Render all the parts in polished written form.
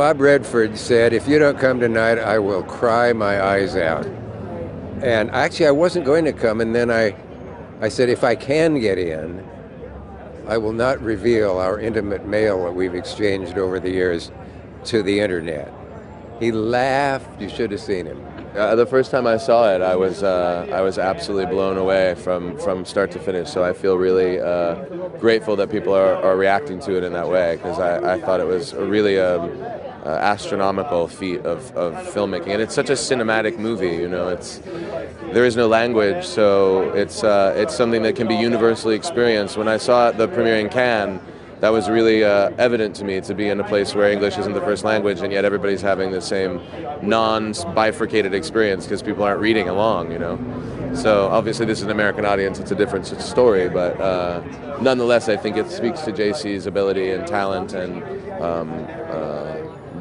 Bob Redford said, "If you don't come tonight, I will cry my eyes out." And actually, I wasn't going to come, and then I said, if I can get in, I will not reveal our intimate mail that we've exchanged over the years to the internet. He laughed. You should have seen him. The first time I saw it, I was absolutely blown away from start to finish. So I feel really grateful that people are reacting to it in that way, because I thought it was a really astronomical feat of filmmaking, and it's such a cinematic movie. You know, there is no language, so it's something that can be universally experienced. When I saw it, the premiere in Cannes, that was really evident to me, to be in a place where English isn't the first language, and yet everybody's having the same non-bifurcated experience because people aren't reading along, you know. So obviously this is an American audience, it's a different story, but nonetheless I think it speaks to JC's ability and talent and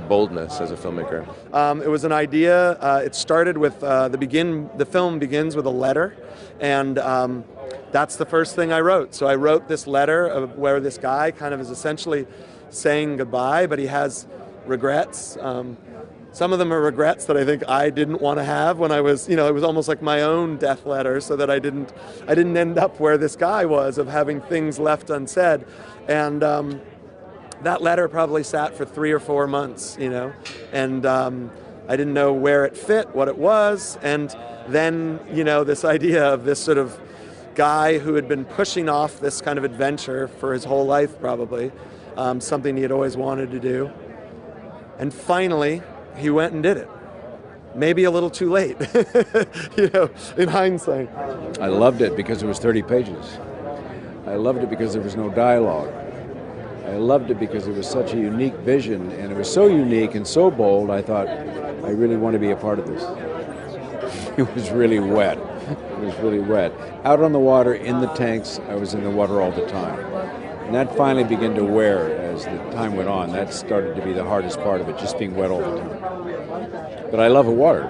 boldness as a filmmaker. It was an idea. It started with the film begins with a letter, and that's the first thing I wrote. So I wrote this letter where this guy kind of is essentially saying goodbye, but he has regrets. Some of them are regrets that I think I didn't want to have when I was, it was almost like my own death letter, so that I didn't end up where this guy was, of having things left unsaid. And that letter probably sat for 3 or 4 months, and I didn't know where it fit, what it was. And then, this idea of this sort of guy who had been pushing off this kind of adventure for his whole life, probably, something he had always wanted to do. And finally, he went and did it. Maybe a little too late, in hindsight. I loved it because it was 30 pages. I loved it because there was no dialogue. I loved it because it was such a unique vision, and it was so unique and so bold, I thought, I really want to be a part of this. It was really wet. It was really wet. Out on the water, in the tanks, I was in the water all the time. And that finally began to wear as the time went on. That started to be the hardest part of it, just being wet all the time. But I love the water.